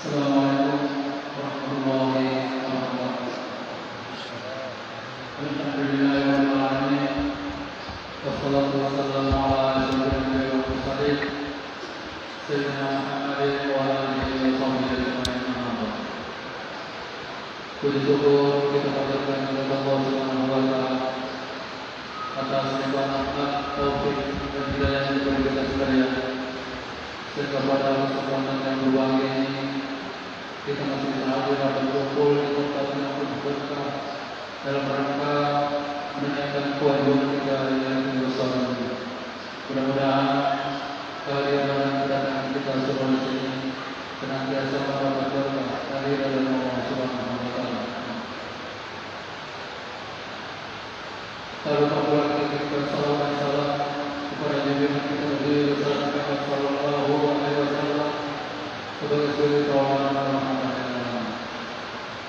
Assalamualaikum warahmatullahi wabarakatuh. Alhamdulillahirabbil alamin. Wassalatu wassalamu ala asyrofil mursalin sayyidina Muhammadin wa ala alihi wa sahbihi ajma'in. Puji syukur kita panjatkan kepada Allah Subhanahu wa taala atas nikmat taufik dan hidayah yang diberi kita sekalian. Sehingga pada kesempatan yang berbahagia ini kita masih bisa hadir dan berkumpul di tempat yang penuh berkah dalam rangka menunaikan kewajiban kita yang bersama. Mudah-mudahan kehadiran dan kedatangan kita semua di sini senantiasa mendapat berkah dari Allah Subhanahu wa taala. Lalu membuat kita salam dan salam kepada junjungan kita Nabi Muhammad sallallahu alaihi wasallam sebagai suri tauladan Muhammad.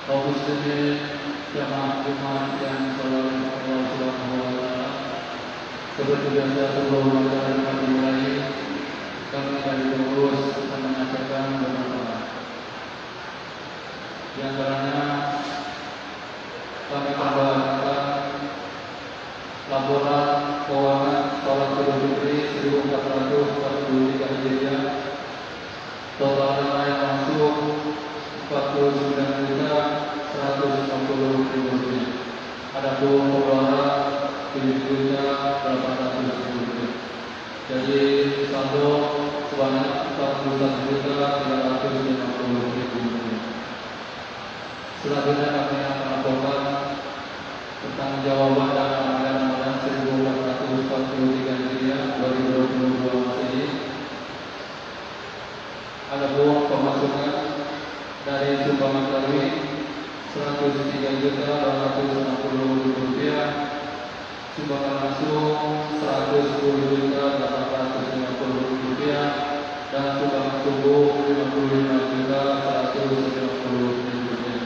Kaum muslimin jamaah Jumat yang selalu Allah Subhanahu wa taala. Seperti biasa sebelum acara dimulai, kami dari pengurus akan menyampaikan beberapa. Di antaranya kami membawakan laporan keuangan salat Idul Fitri 1443 Hijriah. Total dana yang masuk 49.150.000 rupiah. Adapun pengeluaran 7.800.000 rupiah. Jadi saldo sebanyak 41.350.000 rupiah. Selanjutnya kami akan melaporkan tentang jawaban dana Ramadan 1443 Hijriah 2022 Masehi. Adapun pemasukan dari sumbangan tarwih 103.260.000 rupiah, sumbangan langsung 110.850.000 rupiah, dan sumbangan subuh 55.190.000 rupiah.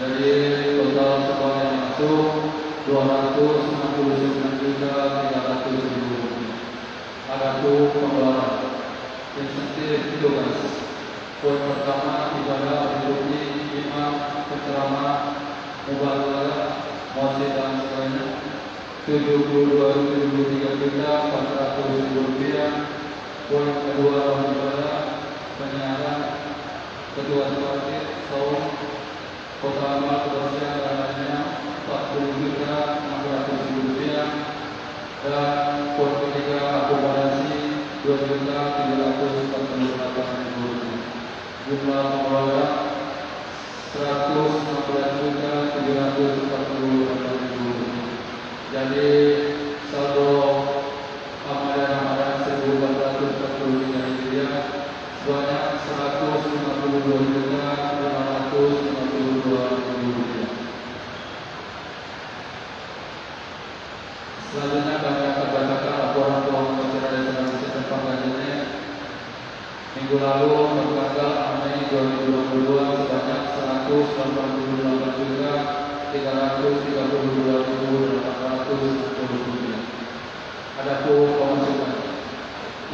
Jadi total sumbangan yang masuk 269.300.000 rupiah. Adapun pengeluaran insentif tugas. Poin pertama ibadah meliputi imam, penceramah, mubaligh, maulid dan sebagainya 72.400.000 rupiah. Poin kedua ibadah penyiaran, ketua seperti saum, total amal kebersihan dan lainnya 40.600.000 rupiah. Dan poin ketiga akomodasi 2.348.000 rupiah. Jumlah pengeluaran 116.748.000 rupiah. Jadi saldo Ramadan 1443 Hijriah sebanyak 152.552.000 rupiah. Selanjutnya kami akan bacakan laporan keuangan masyarakat dan sistem penggajiannya minggu lalu tanggal 6 Mei 2022 sebanyak 183.332.810 rupiah. Adapun pemasukan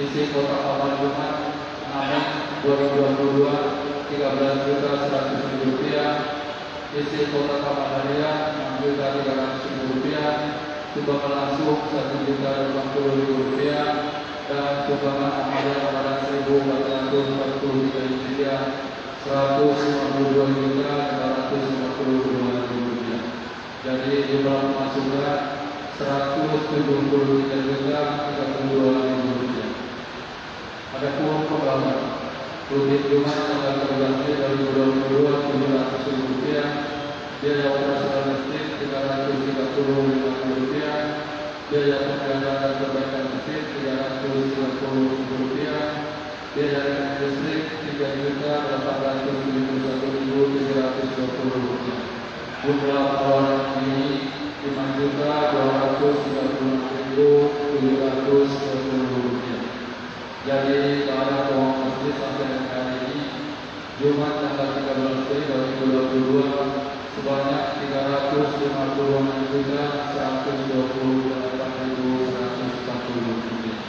isi kotak amal Jumat 6 Mei 2022 13.100.000 rupiah, isi kotak amal harian 6.300.000 rupiah, sumbangan langsung 1.080.000 rupiah, dan sumbangan amalan Ramadan 1443 Hijriah 152.552.000 rupiah. Jadi jumlah pemasukan 173.032.000 rupiah. Adapun pembayaran rutin Jumat tanggal 13 Mei 2022 700.000 rupiah, biaya operasional masjid 330.000 rupiah, biaya pengadaan dan perbaikan masjid 330.000 rupiah, biaya listrik 3.871.720 rupiah. Jumlah pengeluaran ini 5.236.720 rupiah. Jadi para keuangan masjid sampai dengan hari ini Jumat tanggal 13 Mei 2022 sebanyak 356.128.140 rupiah.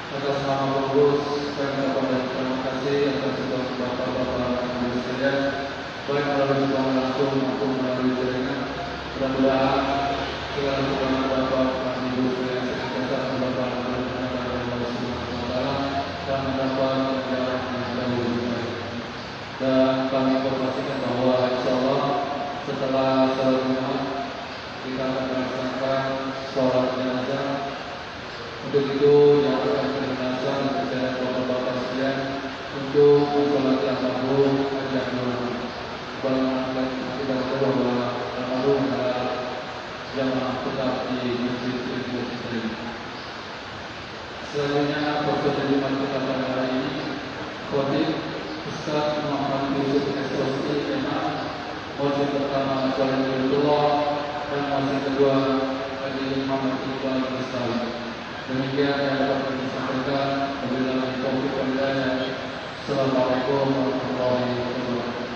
Atas nama pengurus kami mengucapkan terima kasih atas segala bapak-bapak dan ibu sekalian, baik melalui hubungan langsung maupun melalui jaringan. Mudah-mudahan segala hubungan bapak dan ibu sekalian senantiasa berbapak kepada Allah Subhanahu Wa Taala dan mendapat ganjaran yang jauh lebih baik. Dan kami informasikan bahwa insya Allah setelah salat Jumat kita akan melaksanakan sholat jenazah. Untuk itu yang akan jenazah dan bapak-bapak sekalian untuk mensolati almarhum Haji Abdul. Bagaimana kita tahu bahwa almarhum adalah jamaah tetap di masjid ini. Selanjutnya proses Jumat kita pada hari ini, khotib Ustaz Muhammad Yusuf Esrosi Imam, masjid pertama Jalalullah dan masjid kedua Haji Muhammad Iqbal Bistari. Demikian yang dapat kami sampaikan. Wabillahi taufiq wal hidayah. Assalamualaikum warahmatullahi wabarakatuh.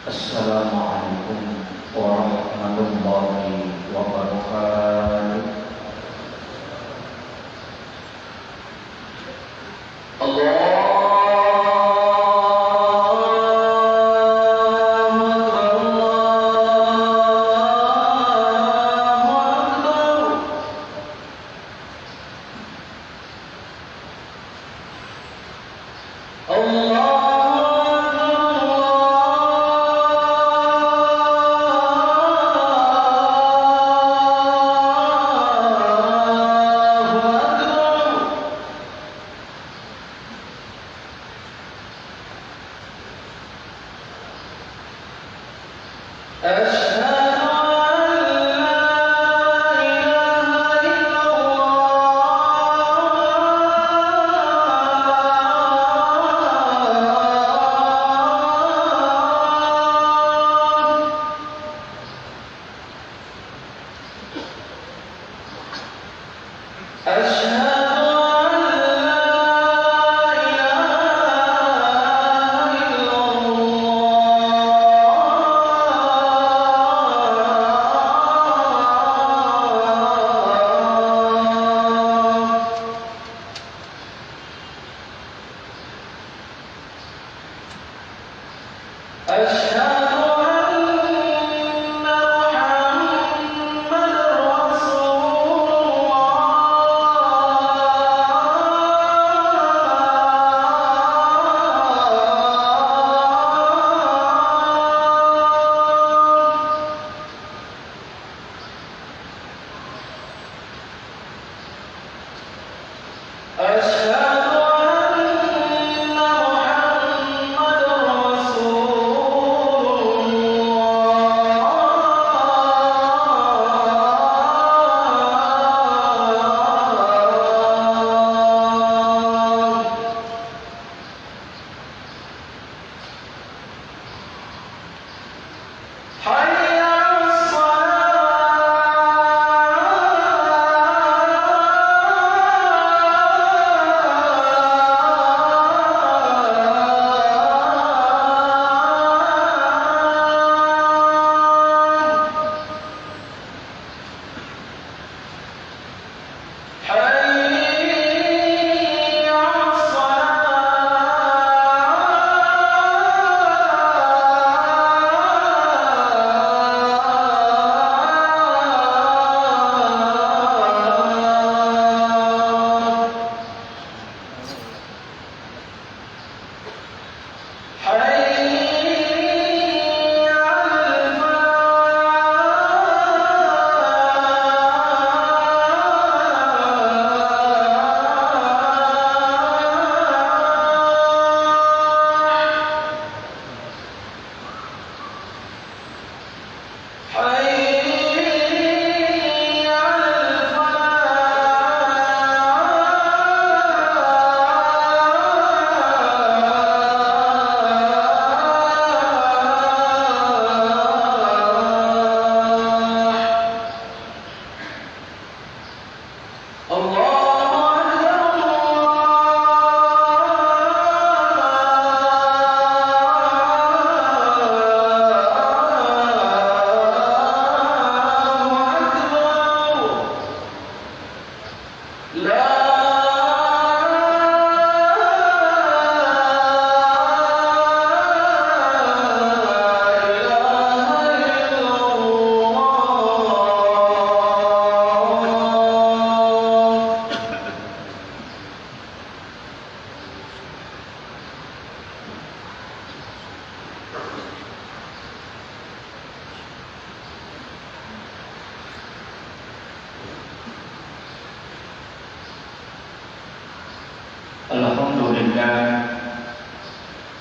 Assalamualaikum warahmatullahi wabarakatuh.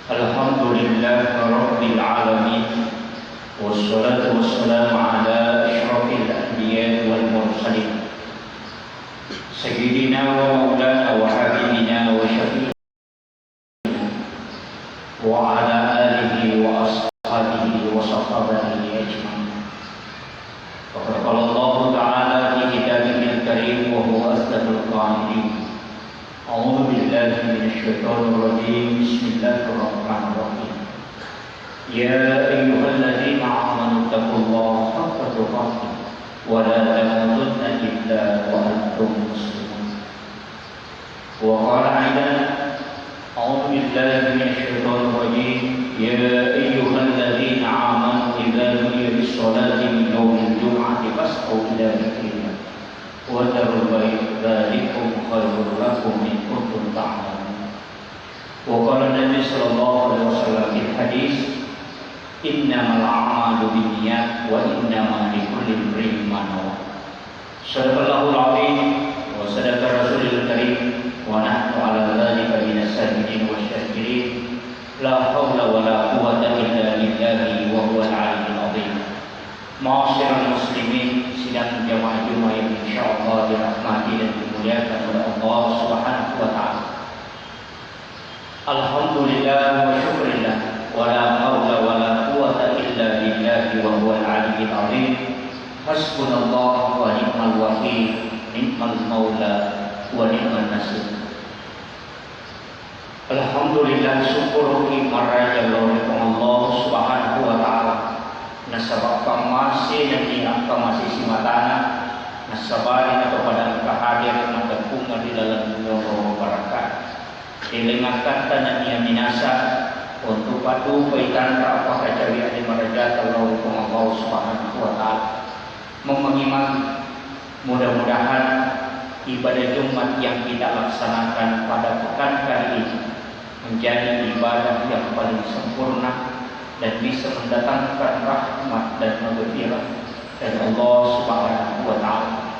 Alhamdulillah Rabbil Alamin. Wassalatu wassalamu ala asyrafil anbiya wal mursalin Sayyidina wa maulana wa habibina wa syafi'ina wa ala alihi wa ashabihi wa sahabatihi ajma'in. Faqad qala Allah Ta'ala fi kitabihil karim wa huwa asdaqul qa'ilin. A'udzu billahi minasy syaithanir rajim. Bismillahirrahmanirrahim. Ya ayyuhalladzina amanu taqullaha haqqa tuqatih wa la tamutunna illa wa antum muslimun. Wa qala aidan a'udzu billahi minasy syaithanir rajim. Ya ayyuhalladzina amanu idza nudiya lis-sholati min yawmil jum'ati fas'au ila dzikrillah wa dharul bai'a dzalikum khairul lakum in kuntum ta'lamun. Wa qala Nabi sallallahu alaihi wasallam fil hadis innamal a'malu binniyat wa innamal likulli imrin ma nawa. Sadaqallahul azim wa sadaqa rasulul karim wa nahnu ala dzalika minas sajidin wasyakirin. La haula wa la quwwata illa billahi wa huwal aliyyul azim. Ma'asyiral muslimin, sidang jamaah Jumat yang insyaallah dirahmati dan dimuliakan oleh Allah Subhanahu wa taala. Alhamdulillah wa syukrillah wa la haula wa la quwwata illa billahi wa huwal aliyyul azim. Hasbunallah wa ni'mal wakil, ni'mal maula wa ni'man nasir. Alhamdulillah, syukur maraja Allah Subhanahu wa taala. Nasabak masih nanti angka masih simatana nasabari kepada angka hadir maka bunga di dalam dunia barakat. Dilengakan tanahnya minasa untuk padu baitan apa kajari adi maraja Allah Subhanahu wa taala. Mengiman mudah-mudahan ibadah Jumat yang kita laksanakan pada pekan kali ini menjadi ibadah yang paling sempurna dan bisa mendatangkan rahmat dan maghfirah dari Allah Subhanahu wa taala.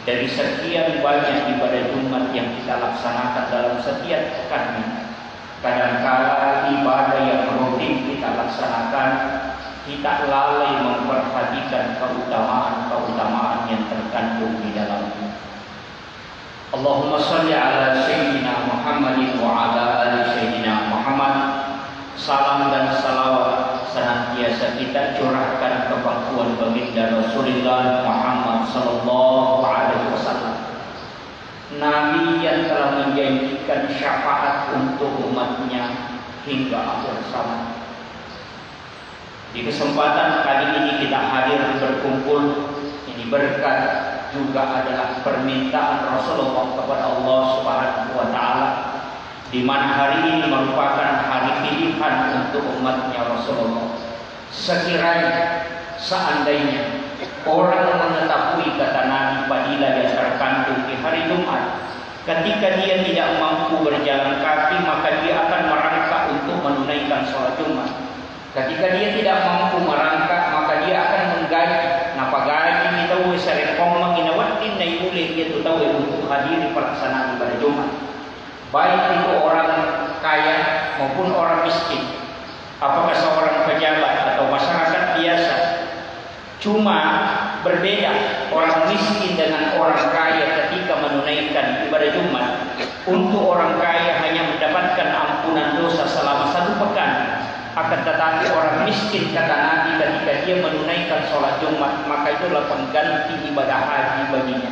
dari sekian banyak ibadah Jumat yang kita laksanakan dalam setiap pekannya, kadangkala ibadah yang rutin kita laksanakan, kita lalai memperhatikan keutamaan-keutamaan yang terkandung di dalamnya. Allahumma salli ala Sayyidina Muhammadin wa ala ali Sayyidina Muhammad. Salam dan salawat senantiasa kita curahkan ke pangkuan baginda Rasulullah Muhammad sallallahu alaihi wasallam, Nabi yang telah menjanjikan syafaat untuk umatnya hingga akhir zaman. Di kesempatan kali ini kita hadir berkumpul, ini berkat juga adalah permintaan Rasulullah kepada Allah Subhanahu wa taala, di mana hari ini merupakan hari pilihan untuk umatnya Rasulullah. Sekiranya, seandainya orang mengetahui kata Nabi fadilah yang terkandung di hari Jumat, ketika dia tidak mampu berjalan kaki, maka dia akan merangkak untuk menunaikan sholat Jumat. Ketika dia tidak mampu merangkak, maka dia akan menggaji. Napa gaji kita serepong menginawatin na iulih dia tahu untuk hadiri pelaksanaan ibadah Jumat. Baik itu orang kaya maupun orang miskin, apakah seorang pejabat atau masyarakat biasa. Cuma berbeda orang miskin dengan orang kaya ketika menunaikan ibadah Jumat. Untuk orang kaya hanya mendapatkan ampunan dosa selama 1 pekan. Akan tetapi orang miskin, kata Nabi, ketika dia menunaikan sholat Jumat, maka itulah pengganti ibadah haji baginya.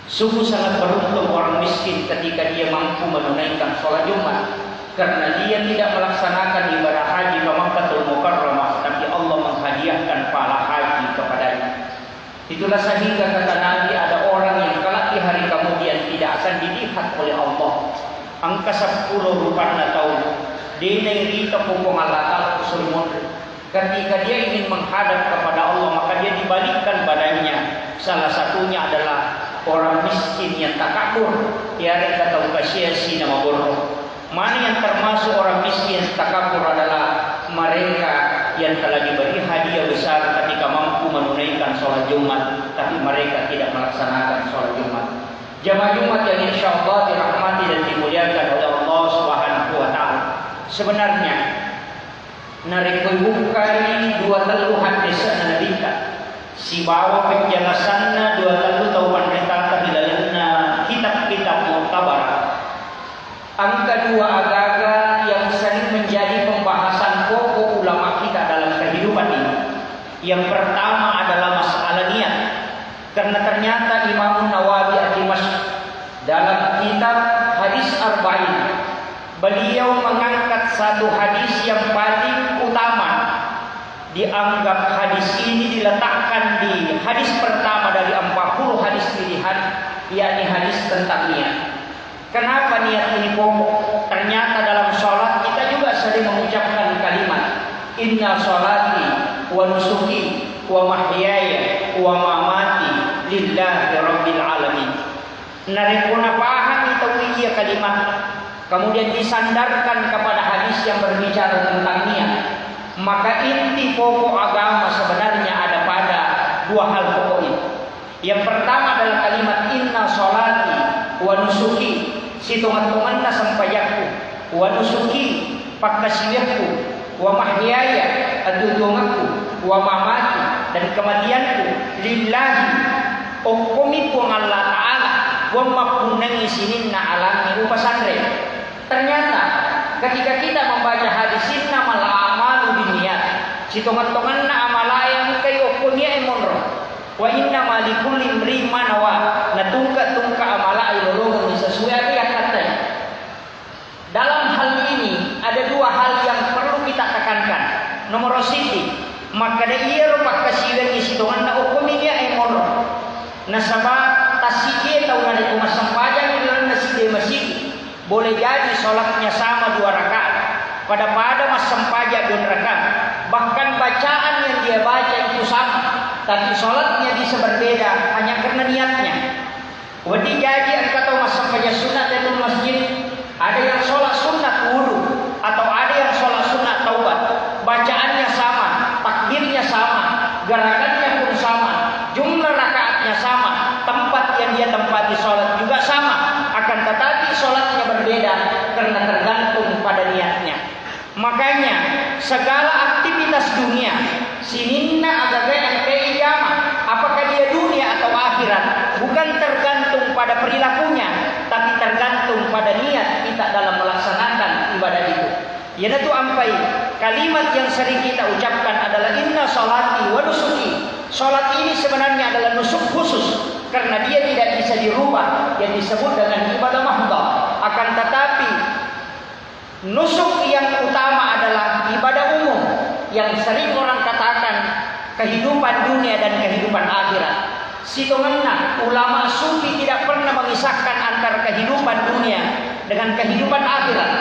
Sungguh sangat beruntung orang miskin ketika dia mampu menunaikan sholat Jumat, karena dia tidak melaksanakan ibadah haji ke Makkahul Mukarramah, tapi Allah menghadiahkan pahala haji kepadanya. Itulah sehingga kata Nabi, ada orang yang kelak di hari kemudian tidak akan dilihat oleh Allah. Angka 10 rupiah tahun dinai rita pupung Allah usul mundur. Ketika dia ingin menghadap kepada Allah, maka dia dibalikkan badannya. Salah satunya adalah orang miskin yang takabur, tiada kata ukasiasi nama bodoh. Mana yang termasuk orang miskin takabur adalah mereka yang telah diberi hadiah besar ketika mampu menunaikan sholat Jumat, tapi mereka tidak melaksanakan sholat Jumat. Jamaah Jumat yang insya Allah dirahmati dan dimuliakan oleh Allah Subhanahu wa taala. Sebenarnya narikuyukai 2 hadis nabita si bawa penjelasannya 2 tahu mereka di dalamnya kitab-kitab muktabar. Angka 2 agak yang sering menjadi pembahasan pokok ulama kita dalam kehidupan ini. Yang pertama adalah masalah niat, karena ternyata Imam Nawawi Ad-Dimashq dalam kitab Hadis Arba'in, beliau mengangkat 1 hadis yang paling utama. Dianggap hadis ini diletakkan di hadis pertama dari 40 hadis pilihan, yakni hadis tentang niat. Kenapa niat ini pokok? Ternyata dalam sholat kita juga sering mengucapkan kalimat Inna sholati wa nusuki wa mahyaya wa mamati lillahi rabbil alamin. Narikuna paham itu iya kalimat, kemudian disandarkan kepada hadis yang berbicara tentang niat. Maka inti pokok agama sebenarnya ada pada 2 hal pokok ini. Yang pertama adalah kalimat inna sholati wa nusuki, situngan-tungan sampayaku, wa nusuki pakasiwirku, wa mahyaya adudungaku, wa mamati, dan kematianku lillahi hukumiku Allah ta'ala wa makunangi sininna alami upasandre. Ternyata ketika kita membaca hadis inna mal amalu binniyat, situngan-tungan amala yang kayo kunya emonro, wa inna malikulli imri manawa, natungka-tungka amala ilolong sesuai yang katanya. Dalam hal ini ada 2 hal yang perlu kita tekankan. Nomor 1, maka dia rupa kasihan isi tuhan na ukuminya emonro. Nasaba tasike tahu nade tumas sampajang dalam nasi masjid. Boleh jadi sholatnya sama 2 rakaat, pada mas sampaja 2 rakaat. Bahkan bacaan yang dia baca itu sama, tapi sholatnya bisa berbeda hanya karena niatnya. Wadi jadi kata mas sampaja sunat itu masjid. Ada yang sholat sunat wudu, atau ada yang sholat sunat taubat. Bacaannya sama, takbirnya sama, gerakannya pun sama, jumlah rakaatnya sama, tempat yang dia tempati sholat juga sama, akan tetapi sholatnya berbeda karena tergantung pada niatnya. Makanya segala aktivitas dunia sininna agaga ijama, apakah dia dunia atau akhirat, bukan tergantung pada perilakunya, tapi tergantung pada niat kita dalam melaksanakan ibadah itu. Yaitu ampai kalimat yang sering kita ucapkan adalah inna sholati wa nusuki. Sholat ini sebenarnya adalah nusuk khusus karena dia tidak bisa dirubah, yang disebut dengan ibadah mahdhah. Akan tetapi nusuk yang utama adalah ibadah umum yang sering orang katakan kehidupan dunia dan kehidupan akhirat. Sitonganna ulama sufi tidak pernah mengisahkan antara kehidupan dunia dengan kehidupan akhirat.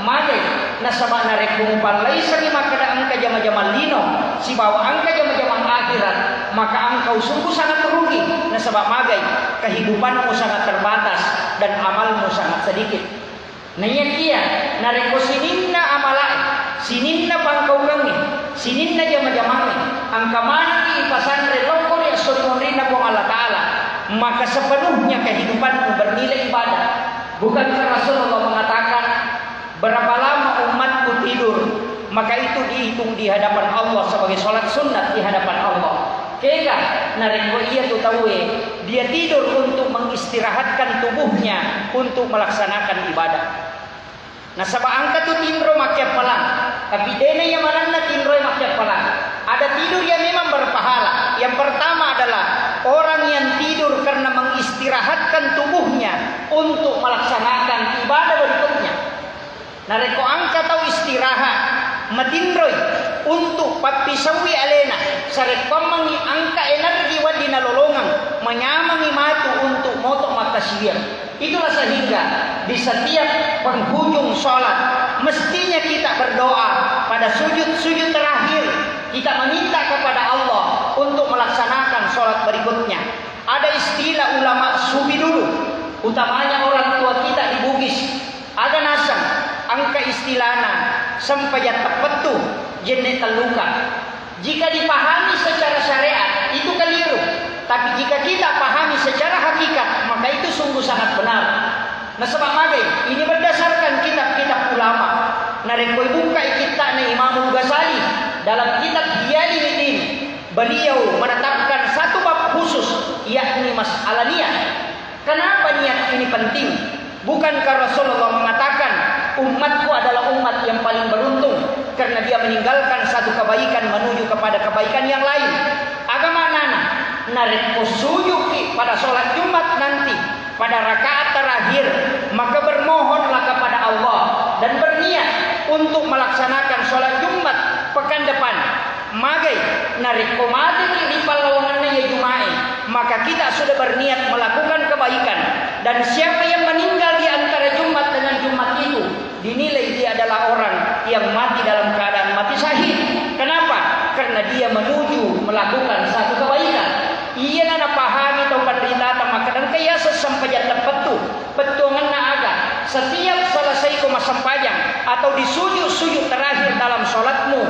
Maka nasabana rek bungpal laisa lima kada angka jama-jama lino si bawa angka jama-jama akhirat, maka engkau sungguh sangat merugi. Nasabak magai kehidupanmu sangat terbatas dan amalmu sangat sedikit. Nanya kia nareko sininna amalai sininna pangkau gangi sininna jama-jamani angka mana di pasandre lokor ya sunurina buang Allah Ta'ala, maka sepenuhnya kehidupanmu bernilai ibadah. Bukankah Rasulullah mengatakan berapa lama umatku tidur, maka itu dihitung di hadapan Allah sebagai sholat sunat di hadapan Allah. Kega nareko iya tu tahu dia tidur untuk mengistirahatkan tubuhnya untuk melaksanakan ibadah. Nah sabak angka tu tindro makia pelang, tapi dene yang mana tindro makia pelang. Ada tidur yang memang berpahala. Yang pertama adalah orang yang tidur karena mengistirahatkan tubuhnya untuk melaksanakan ibadah berikutnya. Nah reko angka tahu istirahat matindroi untuk papisawi alena sarekon mangi angka energi wadina lolongan menyamangi matu untuk motok makasir. Itulah sehingga di setiap penghujung sholat mestinya kita berdoa pada sujud-sujud terakhir, kita meminta kepada Allah untuk melaksanakan sholat berikutnya. Ada istilah ulama sufi dulu, utamanya orang tua kita di Bugis, ada nasang angka istilahna sampai tepetu jenis terluka. Jika dipahami secara syariat itu keliru, tapi jika kita pahami secara hakikat maka itu sungguh sangat benar. Nah sebab magai ini berdasarkan kitab-kitab ulama. Narikoi buka kita nih Imam Ghazali dalam kitab Hiyaliddin, beliau menetapkan satu bab khusus yakni masalah niat. Kenapa niat ini penting? Bukankah Rasulullah mengatakan umatku adalah umat yang paling beruntung karena dia meninggalkan satu kebaikan menuju kepada kebaikan yang lain. Agama nana narik sujud pada sholat Jumat nanti pada rakaat terakhir, maka bermohonlah kepada Allah dan berniat untuk melaksanakan sholat Jumat pekan depan. Magai narik komadi di palawangannya ya Jumai, maka kita sudah berniat melakukan kebaikan. Dan siapa yang meninggal di antara Jumat dengan Jumat itu dinilai dia adalah orang yang mati dalam keadaan mati syahid. Kenapa? Karena dia menuju melakukan satu kebaikan. Ia nana pahami atau penderita maka dan kaya sesampai terpetu petuangan aga setiap selesai kumasampajang atau di sujud terakhir dalam sholatmu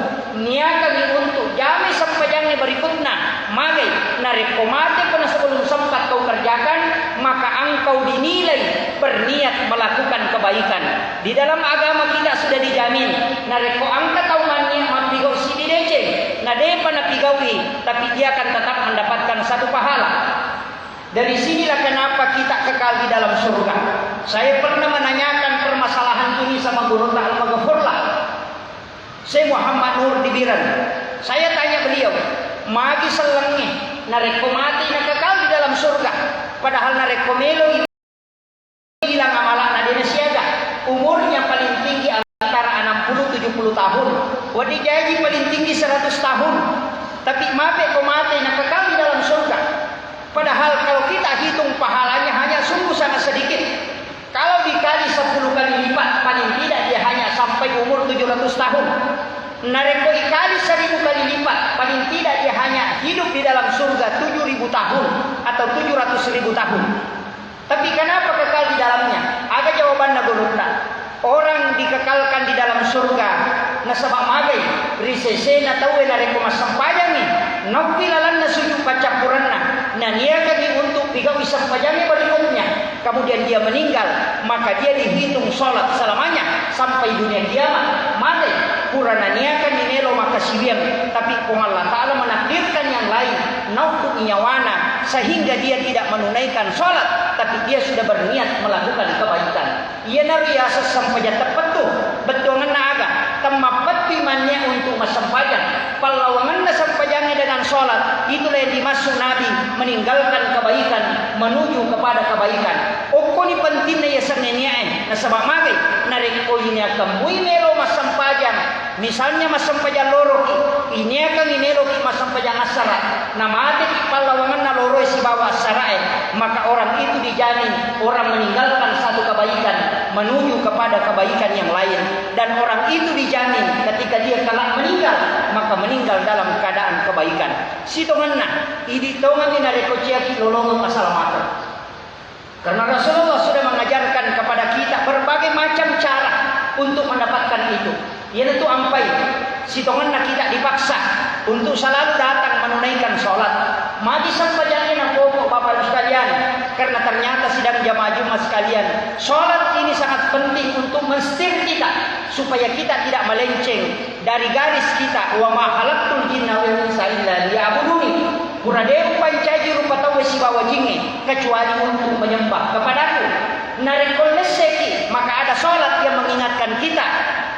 niatkan untuk jami sampajangnya berikutnya magai narik komate pun sebelum sempat kau kerjakan, maka engkau dinilai berniat melakukan kebaikan. Di dalam agama kita sudah dijamin narik ko angka tahu mania mapigau si didece nade panapigawi, tapi dia akan tetap mendapatkan satu pahala. Dari sinilah kenapa kita kekal di dalam surga. Saya pernah menanyakan permasalahan ini sama guru Al-Maghfurlah, Syekh Muhammad Nur di Biran. Saya tanya beliau, magi selengi nareko mati nak kekal di dalam surga, padahal nareko melo hilang amalan adena siaga. Umurnya paling tinggi antara 60-70 tahun. Wadi janji paling tinggi 100 tahun. Tapi mape ko mati nak kekal di dalam surga. Padahal kalau kita hitung pahalanya hanya sungguh sangat sedikit. Kalau dikali 10 kali lipat paling tidak dia hanya sampai umur 700 tahun. Nareko dikali 1000 kali lipat paling tidak dia hanya hidup di dalam surga 7000 tahun atau 700.000 tahun. Tapi kenapa kekal di dalamnya? Ada jawaban nagurunda. Orang dikekalkan di dalam surga nasabak magai risesena tahu nareko masampajang ni nopilalan na sujud pacapuranna naniakan untuk bigawi sampajami berikutnya, kemudian dia meninggal, maka dia dihitung sholat selamanya sampai dunia kiamat. Mati kurang niakan dinelo maka siwiam, tapi kung Allah Ta'ala menakdirkan yang lain nautu inyawana sehingga dia tidak menunaikan sholat, tapi dia sudah berniat melakukan kebaikan. Ia nariasa sampai tepat tuh betul naga tempat pimannya untuk masampajan palawangan sampajanya dengan sholat. Itulah yang dimaksud Nabi meninggalkan kebaikan menuju kepada kebaikan. Oko ni pentingnya ya seneniae na sabab magay narik ko ini akan muy melo masampajan. Misalnya masampajan loro ini akan inelo ki masampajan asara na mati ki palawangan na loro si bawa asarae, maka orang itu dijamin orang meninggalkan satu kebaikan menuju kepada kebaikan yang lain, dan orang itu dijamin ketika dia kelak meninggal maka meninggal dalam keadaan kebaikan. Sitonganna idi tongan inareko ciaki lolongo asalamat. Karena Rasulullah sudah mengajarkan kepada kita berbagai macam cara untuk mendapatkan itu. Ia itu ampai sitonganna kita dipaksa untuk selalu datang menunaikan sholat. Mati sampajanya na pokok Bapak sekalian, karena ternyata sedang jamaah Jumat sekalian, sholat ini sangat penting untuk menstir kita supaya kita tidak melenceng dari garis kita. Wa ma khalaqtul jinna wal insa illa liya'buduni. Kuradeu pancaji rupa tahu si bawa jinge kecuali untuk menyembah kepadaku. Narekoleseki, maka ada sholat yang mengingatkan kita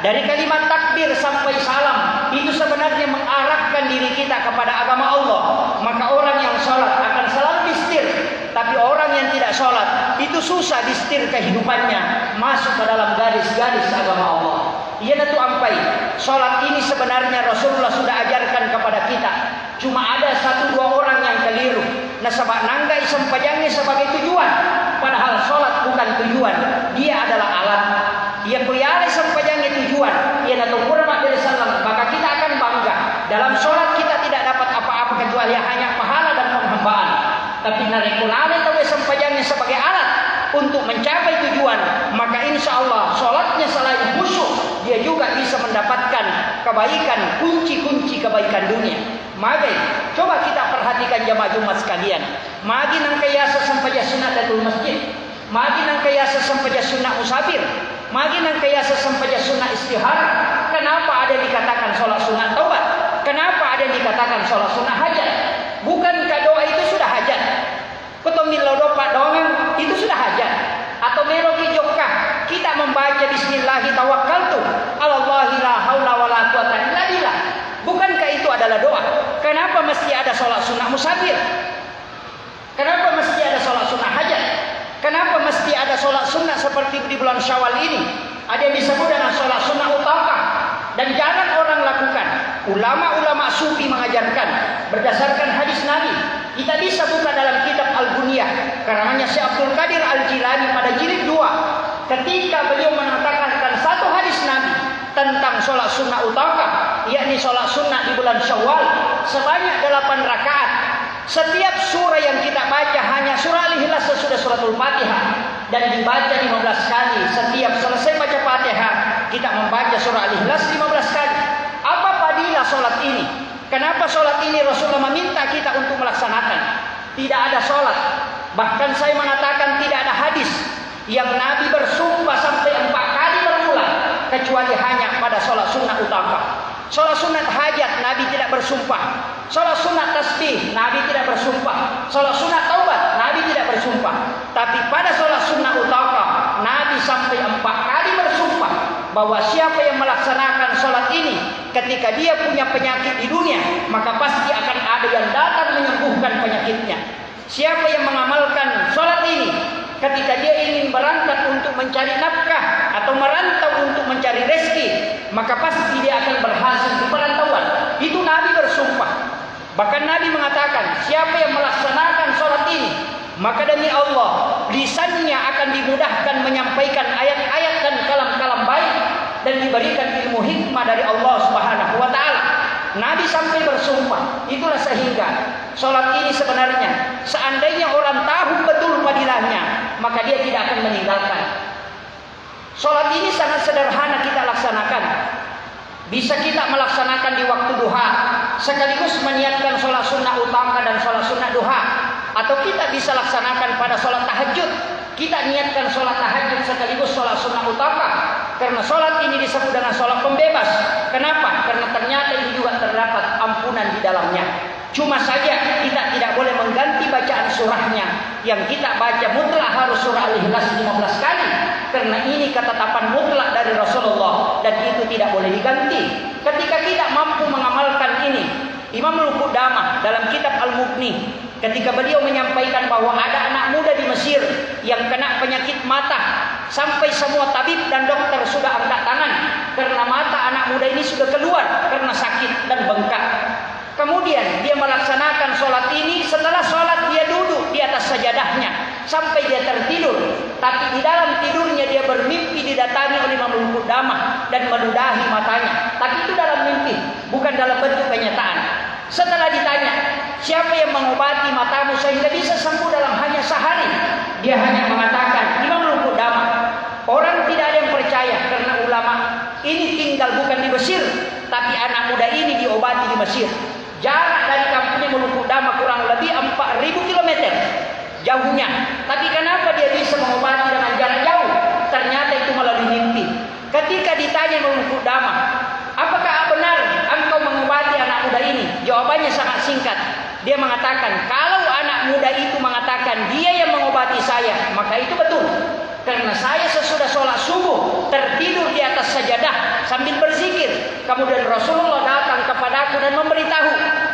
dari kalimat takbir sampai salam. Itu sebenarnya mengarahkan diri kita kepada agama Allah. Maka orang yang sholat akan selalu distir, tapi orang yang tidak sholat itu susah distir kehidupannya masuk ke dalam garis-garis agama Allah. Ia itu ampai sholat ini sebenarnya Rasulullah sudah ajarkan kepada kita. Cuma ada 1-2 orang yang keliru. Nasabak nanggai sampajangnya sebagai tujuan, padahal sholat bukan tujuan, dia adalah alat. Ia kuyale sampajangnya tujuan. Ia datang Muhammad SAW, maka kita akan bangga. Dalam sholat kita tidak dapat apa-apa kecuali hanya pahala dan penghambaan. Tapi narekulale tahu sampajangnya sebagai alat untuk mencapai tujuan, maka insya Allah sholatnya selain khusyuk, dia juga bisa mendapatkan kebaikan, kunci-kunci kebaikan dunia. Mari coba kita perhatikan jamaah Jumat sekalian. Magi nang kayasa sampaja sunat datul masjid, magi nang kayasa sampaja sunat musafir, magi nang kayasa sampaja sunat istihara. Kenapa ada dikatakan sholat sunat taubat? Kenapa ada dikatakan sholat sunat hajat? Bukankah doa itu sudah hajat? Kutomil lodopa dongan itu sudah hajat. Atau meloki jokah kita membaca bismillahi tawakkaltu alallahi la haula wala quwata illa billah. Bukankah itu adalah doa? Kenapa mesti ada sholat sunnah musafir? Kenapa mesti ada sholat sunnah hajat? Kenapa mesti ada sholat sunnah seperti di bulan Syawal ini? Ada yang disebut dengan sholat sunnah utama dan jarang orang lakukan. Ulama-ulama sufi mengajarkan berdasarkan hadis Nabi. Kita bisa buka dalam kitab Al-Buniyah karangannya Syekh Abdul Qadir Al-Jilani pada jilid 2. Ketika beliau mengatakan satu hadis Nabi tentang sholat sunnah utama, yakni sholat sunnah di bulan Syawal sebanyak 8 rakaat. Setiap surah yang kita baca hanya surah Al-Ikhlas sesudah suratul Fatihah, dan dibaca 15 kali. Setiap selesai baca Fatihah kita membaca surah Al-Ikhlas 15 kali. Apa fadilah sholat ini? Kenapa sholat ini Rasulullah meminta kita untuk melaksanakan? Tidak ada sholat, bahkan saya mengatakan tidak ada hadis yang Nabi bersumpah sampai 4 kali berulang kecuali hanya pada sholat sunnah utama. Sholat sunat hajat Nabi tidak bersumpah. Sholat sunat tasbih Nabi tidak bersumpah. Sholat sunat taubat Nabi tidak bersumpah. Tapi pada sholat sunnah utama Nabi sampai 4 kali bersumpah bahwa siapa yang melaksanakan sholat ini ketika dia punya penyakit di dunia, maka pasti akan ada yang datang menyembuhkan penyakitnya. Siapa yang mengamalkan sholat ini ketika dia ingin berangkat untuk mencari nafkah atau merantau untuk mencari rezeki, maka pasti dia akan berhasil di perantauan. Itu Nabi bersumpah. Bahkan Nabi mengatakan, siapa yang melaksanakan sholat ini, maka demi Allah lisannya akan dimudahkan menyampaikan ayat-ayat dan kalam-kalam baik, dan diberikan ilmu hikmah dari Allah Subhanahu wa ta'ala. Nabi sampai bersumpah. Itulah sehingga sholat ini sebenarnya seandainya orang tahu betul fadilahnya, maka dia tidak akan meninggalkan. Sholat ini sangat sederhana kita laksanakan. Bisa kita melaksanakan di waktu duha, sekaligus meniatkan sholat sunnah utama dan sholat sunnah duha. Atau kita bisa laksanakan pada sholat tahajud. Kita niatkan sholat tahajud sekaligus sholat sunnah utama. Karena sholat ini disebut dengan sholat pembebas. Kenapa? Karena ternyata ini juga terdapat ampunan di dalamnya. Cuma saja kita tidak boleh mengganti bacaan surahnya. Yang kita baca mutlak harus surah Al-Ikhlas 15 kali. Karena ini ketetapan mutlak dari Rasulullah. Dan itu tidak boleh diganti. Ketika kita mampu mengamalkan ini, Imam Al-Qudamah dalam kitab Al-Mughni, ketika beliau menyampaikan bahwa ada anak muda di Mesir yang kena penyakit mata, sampai semua tabib dan dokter sudah angkat tangan karena mata anak muda ini sudah keluar karena sakit dan bengkak. Kemudian dia melaksanakan sholat ini. Setelah sholat dia duduk di atas sajadahnya sampai dia tertidur. Tapi di dalam tidurnya dia bermimpi didatangi oleh Imam Al-Qudamah dan meludahi matanya. Tapi itu dalam mimpi, bukan dalam bentuk kenyataan. Setelah ditanya, siapa yang mengobati matamu sehingga bisa sembuh dalam hanya sehari? Dia hanya mengatakan, Imam Al-Qudamah. Orang tidak ada yang percaya karena ulama ini tinggal bukan di Mesir, tapi anak muda ini diobati di Mesir. Jarak dari kampung Imam Al-Qudamah kurang lebih 4.000 km jauhnya. Tapi kenapa dia bisa mengobati dengan jarak jauh? Ternyata itu melalui mimpi. Ketika ditanya Imam Al-Qudamah, apakah benar engkau mengobati anak muda ini? Jawabannya sangat singkat. Dia mengatakan, kalau anak muda itu mengatakan dia yang mengobati saya, maka itu betul. Karena saya sesudah sholat subuh tertidur di atas sajadah sambil berzikir. Kemudian Rasulullah datang kepadaku dan memberitahu,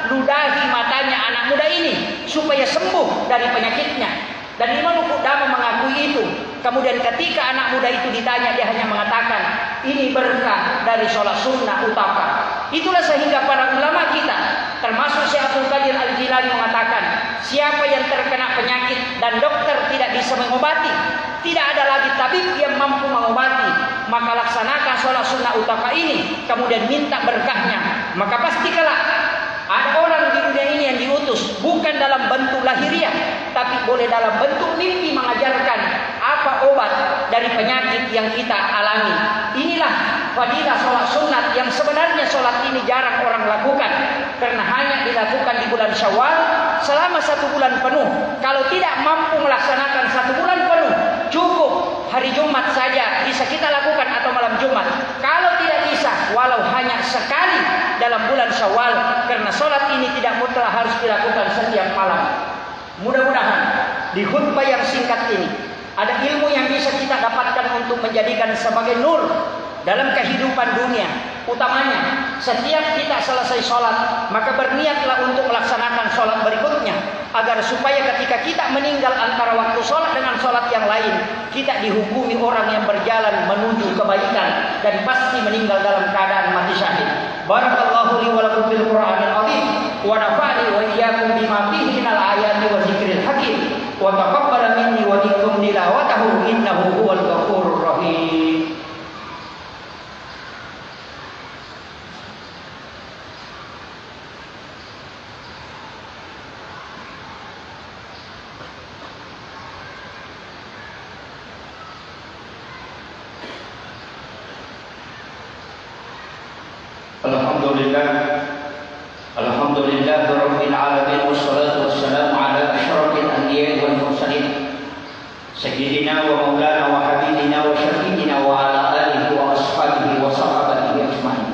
ludahi matanya anak muda ini supaya sembuh dari penyakitnya. Dan Imam Al-Qudamah mengakui itu. Kemudian ketika anak muda itu ditanya, dia hanya mengatakan, ini berkah dari sholat sunnah utama. Itulah sehingga para ulama kita, termasuk Syekh Abdul Qadir Al-Jilani mengatakan, siapa yang terkena penyakit dan dokter tidak bisa mengobati, tidak ada lagi tabib yang mampu mengobati, maka laksanakan sholat sunnah utama ini, kemudian minta berkahnya. Maka pasti kelak ada orang di dunia ini yang diutus bukan dalam bentuk lahiriah, tapi boleh dalam bentuk mimpi mengajarkan apa obat dari penyakit yang kita alami. Inilah fadilah sholat sunat yang sebenarnya sholat ini jarang orang lakukan, karena hanya dilakukan di bulan Syawal selama 1 bulan penuh. Kalau tidak mampu melaksanakan 1 bulan penuh, cukup hari Jumat saja bisa kita lakukan atau malam Jumat. Kalau tidak bisa, walau hanya sekali dalam bulan Syawal, karena sholat ini tidak mutlak harus dilakukan setiap malam. Mudah-mudahan di khutbah yang singkat ini ada ilmu yang bisa kita dapatkan untuk menjadikan sebagai nur dalam kehidupan dunia. Utamanya setiap kita selesai sholat, maka berniatlah untuk melaksanakan sholat berikutnya, agar supaya ketika kita meninggal antara waktu sholat dengan sholat yang lain, kita dihukumi orang yang berjalan menuju kebaikan dan pasti meninggal dalam keadaan mati syahid. Barakallahu li wa lakum bil Qur'anil azim wa nafa'ani wa iyyakum bima fihi minal ayati wa dzikril hakim wa taqabbala minni wa minkum tilawatahu innahu huwal ghafurur rahim. Alhamdulillah Rabbil Alamin wassalatu wassalamu ala asyrafil anbiya'i wal mursalin sayyidina wa maulana wa habibina wa syafi'ina wa ala alihi wa ashabihi wa sahabatihi ajma'in.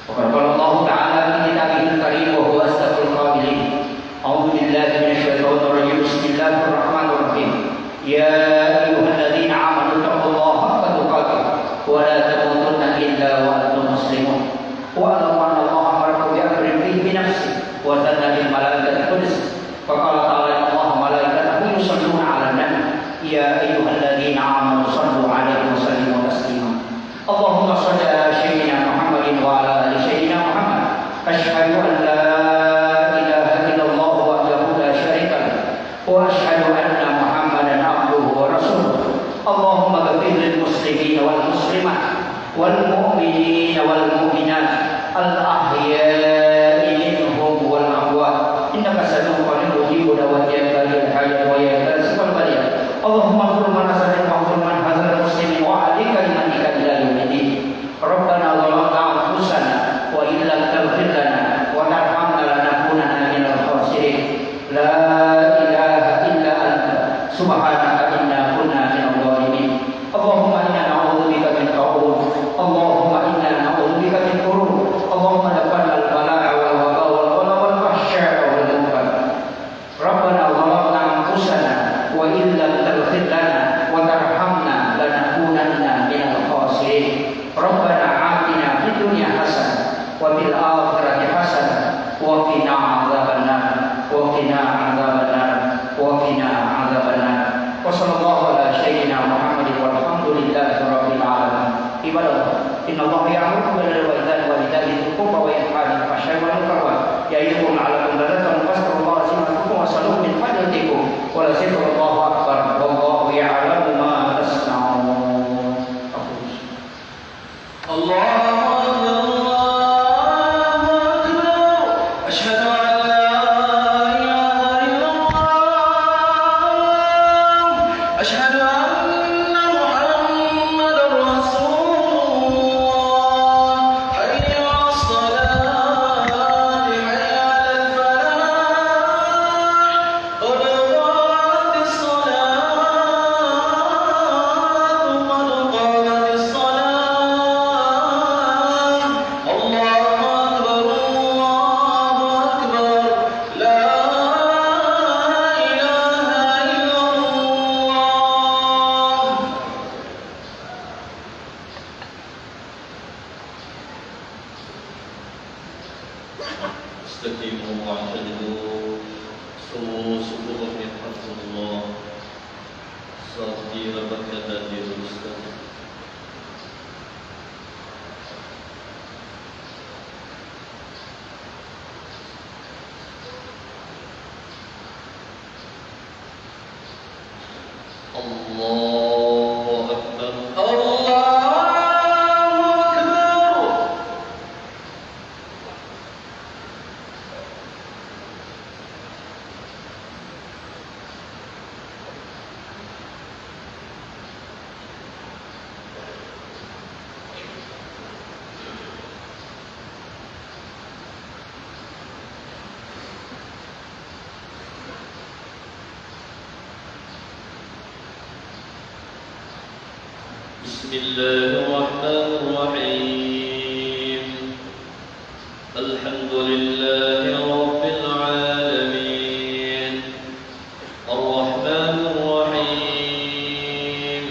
Wa qala Allah ta'ala fi kitabihil karim wa huwa asdaqul qa'ilin. A'udzu billahi minasy syaithanir rajim. Bismillahirrahmanirrahim. Ya ayyuhalladzina amanu taqullaha haqqa tuqatih wa la tamutunna illa wa antum muslimun. Wa وَزَنَّ بِالْمَلَائِكَةِ الْقُدُسِ فَقَالَ تَعَالَى اللَّهُ وَمَلَائِكَتُهُ يُصَلُّونَ عَلَى النَّبِيِّ يَا أَيُّهَا الَّذِينَ آمَنُوا صَلُّوا عَلَيْهِ وَسَلِّمُوا تَسْلِيمًا اللهم صل على سيدنا محمد وعلى آل سيدنا محمد أشهد أن لا إله إلا الله وحده لا شريك له وأشهد أن محمدا عبده ورسوله اللهم اغفر للمسلمين والمسلمات والمؤمنين والمؤمنات الأحياء اللهم اغفر لنا سلم واغفر من حضر المسلمين وعلي كلمتك الى يوم الدين ربنا ظلمنا انفسنا وان لم تغفر لنا وترحمنا لنكونن من الخاسرين لا اله Innallaha ya'muru bil 'adli wa ihsani wa ita'i dzil qurba wa yanha 'anil fahsya'i wal munkar ya'idukum la'allakum tadhakkarun fadhkurullaha zikrukum wa sallu min fadlikum wa la zikrullahi akbar wallahu ya'lamu ma tasna'un. Allahu Akbar, Allahu Akbar. Asyhadu an la ilaha illallah. Asyhadu anna Muhammadar Rasulullah. Hayya 'alas salati, hayya 'alal falah. Qad qamatis salatu, qad qamatis salah. Allahu Akbar, Allahu Akbar. La ilaha illallah. استقيموا واعتدلوا سووا صفوفكم يرحمكم الله. صلي ربك المستقيم. Allahu Akbar, Allahu Akbar. بسم الله الرحمن الرحيم. الحمد لله رب العالمين. الرحمن الرحيم.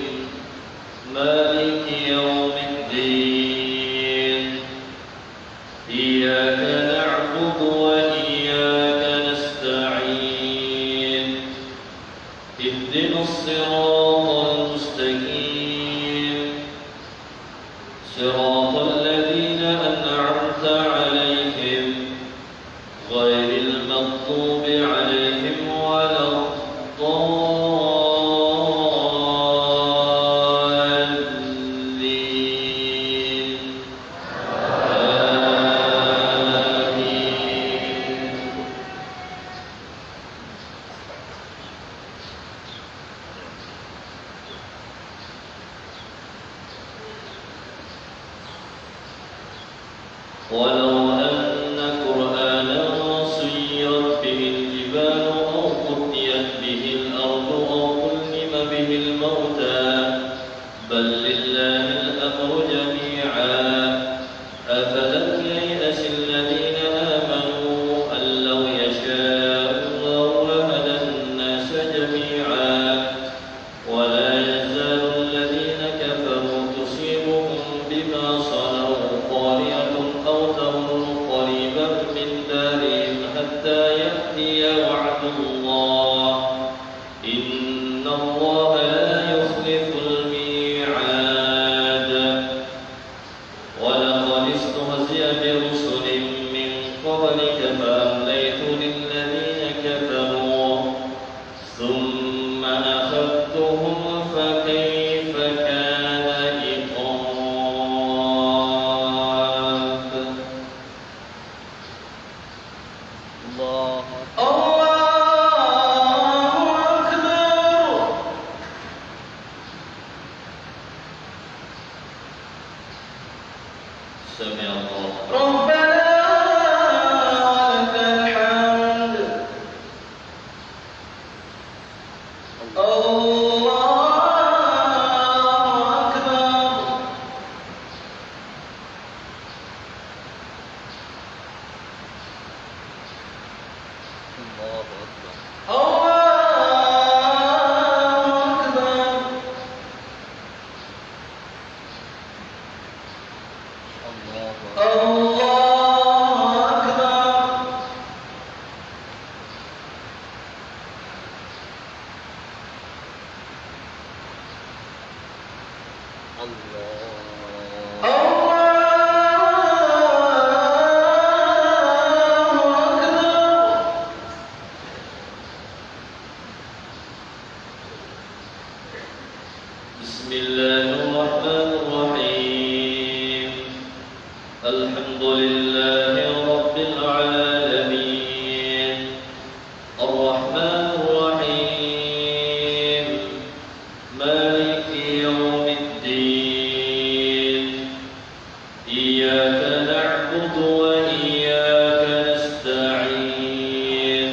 مالك يوم الدين. إياك نعبد وإياك نستعين. اهدنا الصراط المستقيم. صراط الذين أنعمت عليهم غير المغضوب عليهم ولا الضالين. آمين. ولو أن قرآنا سيرت به الجبال أو قطعت به الأرض أو كلم به الموتى بل لله الأمر جميعا. أفلم ييأس الذين آمنوا أن لو يشاء الله لهدى الناس جميعا. ولا يزال الذين كفروا تصيبهم بما صنعوا قارعة أو تمر قريبا من دارهم حتى يأتي وعد الله. إن الله لا يخلف الميعاد. ولقد استهزئ برسل من قبلك فأمليت للذين كفروا ثم أخذتهم فكيف كان عقاب. الله أكبر. سمع الله ربنا ولك الحمد. الله أكبر. الله أكبر. الله أكبر. الله بسم الله الرحمن الرحيم الحمد لله رب العالمين الرحمن الرحيم مالك يوم الدين إياك نعبد وإياك نستعين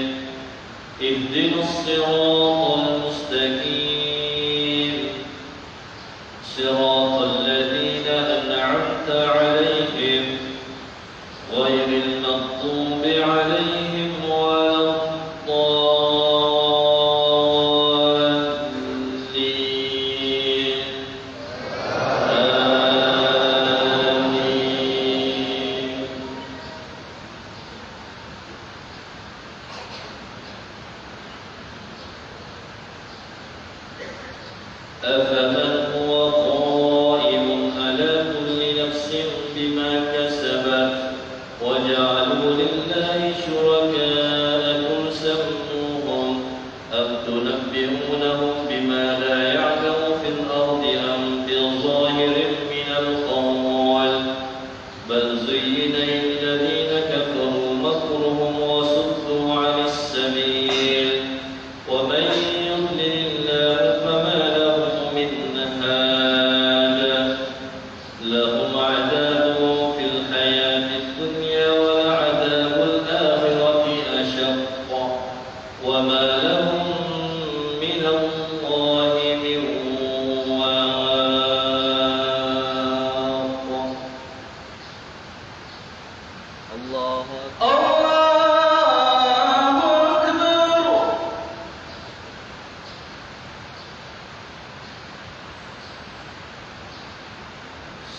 اهدنا الصراط المستقيم صراط الذين أنعمت عليهم غير المغضوب عليهم ولا الضالين آمين أفمن هو قائم على كل نفس بما كسبت وجعلوا لله شركاء قل سموهم أم تنبئونهم بما لا يعلم في الأرض أم بظاهر من القول بل زين للذين كفروا مكرهم وصدوا عن السبيل ومن يضلل الله فما له من هاد لهم عذاب في الحياة الدنيا ولعذاب الآخرة أشق وما لهم من الله من واق الله أكبر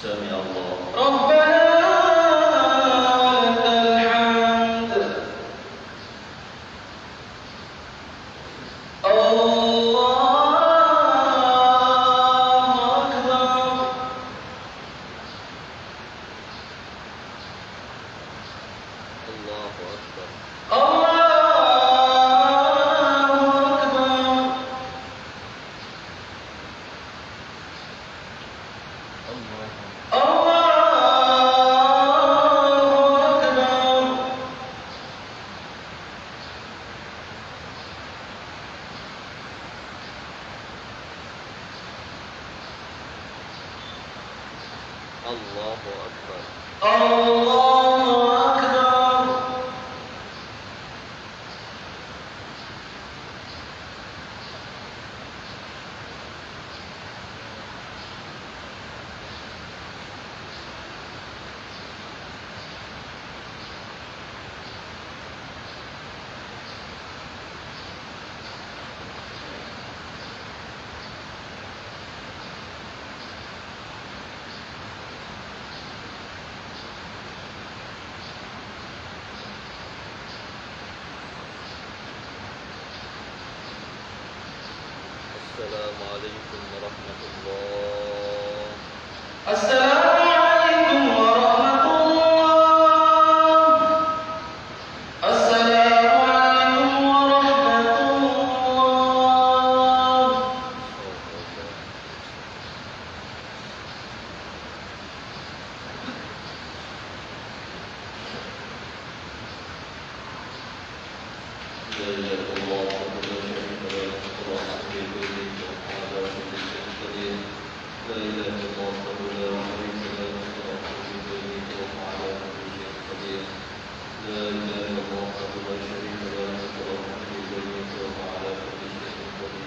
سمع الله ربنا ولك الحمد الله أكبر الله أكبر الله أكبر الله أكبر الله أكبر الله أكبر السلام عليكم ورحمة الله السلام عليكم ورحمة الله السلام عليكم ورحمة الله لا إله إلا الله وحده لا شريك له اللهم صل على سيدنا محمد لا إله إلا الله وحده لا شريك له اللهم على كل شيء قدير لا إله إلا الله وحده لا شريك له اللهم على كل شيء قدير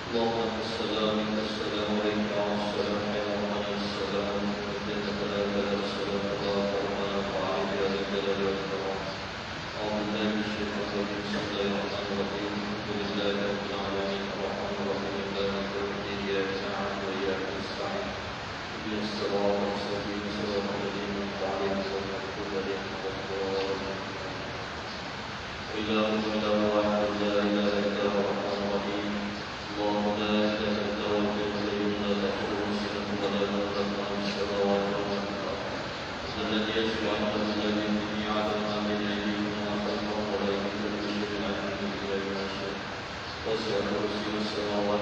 اللهم السلام السلام عليك والسلام على محمد السلام وجنة لا إله إلا السلام الله ورحمة وعليك يا ذا الجلال والإكرام أعوذ بالله من الشيطان الرجيم بسم الله الرحمن الرحيم الحمد لله رب العالمين الرحمن الرحيم مالك يوم الدين إياك نعبد وإياك نستعين اهدنا الصراط المستقيم صراط الذين أنعمت عليهم غير المغضوب عليهم ولا الضالين إلهكم إله واحد لا إله إلا هو الرحمن الرحيم اللهم لا إله إلا هو الحي القيوم لا تأخذه سنة ولا نوم له ما في السماوات وما في الأرض الذي يشفع عنده لا بإذنه يعلم ما بين أيديهم وما خلفهم ولا يحيطون بشيء من علمه إلا بما شاء وسع كرسيه السماوات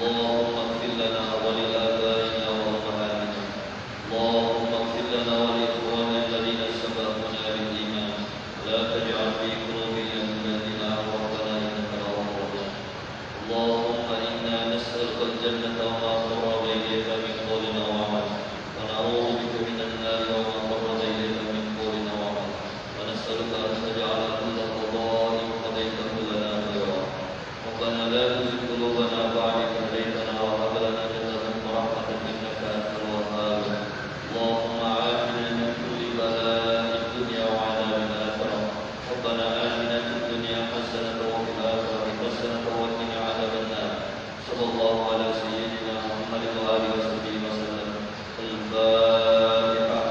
اللهم اغفر لنا ولآبائنا وأمهاتنا اللهم اغفر لنا ولإخواننا الذين سبقونا بالإيمان لا تجعل في قلوبنا الذين ربنا إنك رؤوف رحيم اللهم إنا نسألك الجنة وما قرب إليها من قول وعمل ونعوذ بك من النار وما قرب إليها من قول وعمل ونسألك أن تجعل كل قضاء قضيته لنا خيرا ربنا لا تزغ قلوبنا بعد إذ هديتنا وهب لنا من لدنك رحمة إنك أنت الوهاب اللهم عافنا من كل بلاء الدنيا وعذاب الآخرة ربنا آتنا في الدنيا حسنة وفي الآخرة حسنة وقنا عذاب النار صلى الله على سيدنا محمد وآله وصحبه وسلم الفاتحة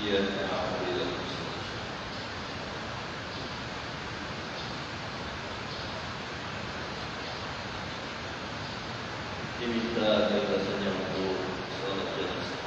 إياك نعبد وإياك نستعين diminta keikhlasannya untuk salat jenazah.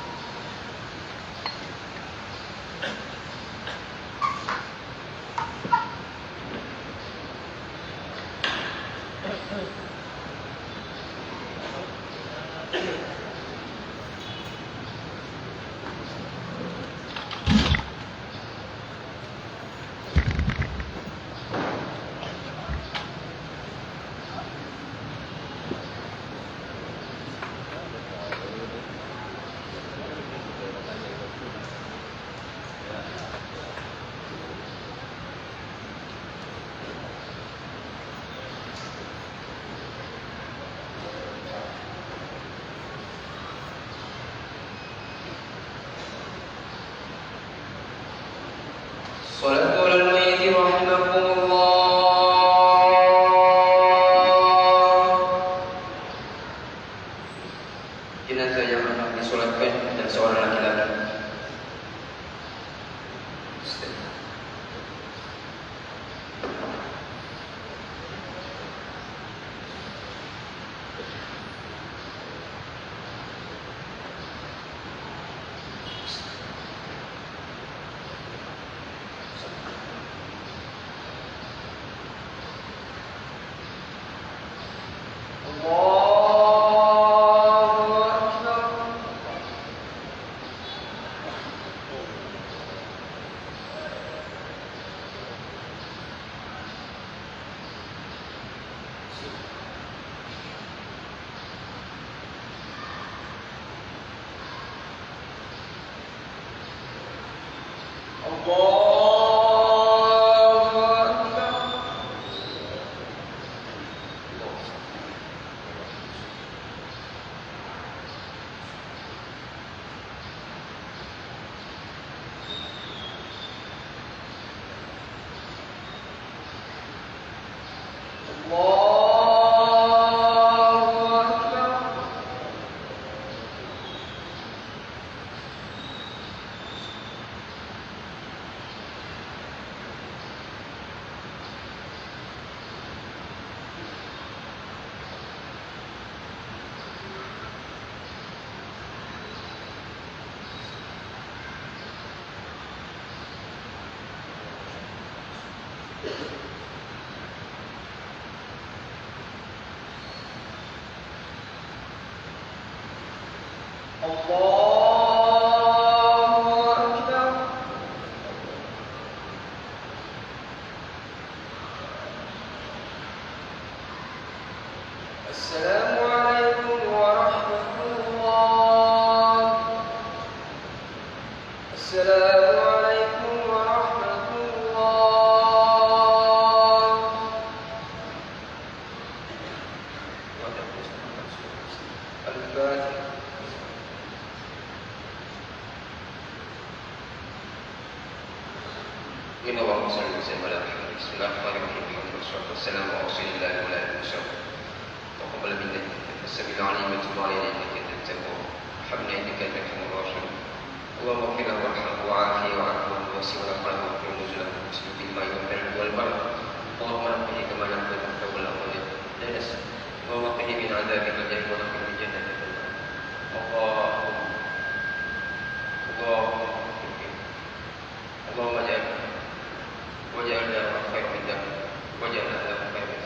صلاة على الميت رحمكم الله. Jenazah yang akan disolatkan dan seorang laki-laki. Assalamualaikum warahmatullah. Assalamualaikum warahmatullah. Al-Fatihah. Inna wa sallallahu alaihi wa sallam. Bismillahirrahmanirrahim. Wassalamu ala rasulillah wa ala alihi wa sahbihi. وقبل منك السبيل العليم وتب علينا انك انت التواب وحبنا انك انت الرحيم الرحيم اللهم اغفر له وارحمه وعافه وعفو ووسع ونقله واغفر نزله واسلك بالماء والبرد والبر اللهم نقه كما نقي الثوب الابيض دنس اللهم نقه من عذاب الجنه ونقه من جنه اللهم واجعلنا خير من ذلك واجعلنا خير من ذلك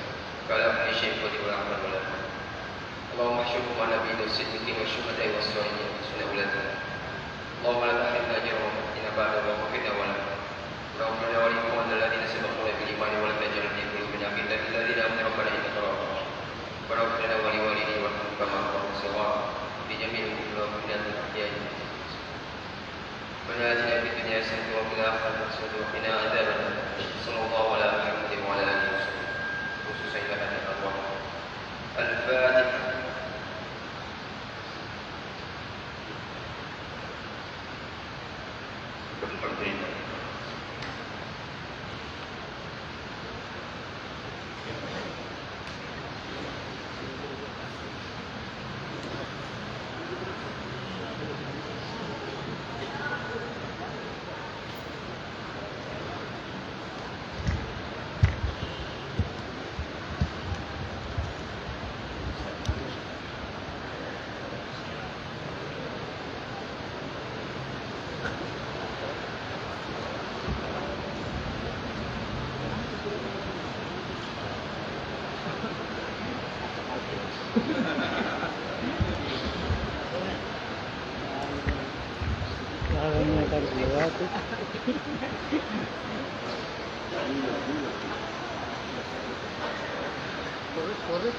فلا شيء ولا عمل ولا عمل. اللهم احشرهم مع نبينا والصديقين والشهداء والصالحين وحسن أولادنا. اللهم لا تحرمنا أجرهم وفتنا بعد وغفرنا ولا اللهم اغفر لنا ولإخواننا الذين سبقونا بالإيمان ولا تجعل في قلوبنا غلا للذين آمنوا ربنا إنك رؤوف رحيم. ربنا اغفر لنا ولوالدينا وارحمهم كما ربونا صغارا في جميع الأمور وفقنا من الأحياء ربنا آتنا في الدنيا حسنة وفي الآخرة حسنة وقنا عذاب النار. صلى الله على محمد وعلى آله وصحبه خصوصا إلى هذه الأرواح. الفاتحة. الحمد لله. Corre.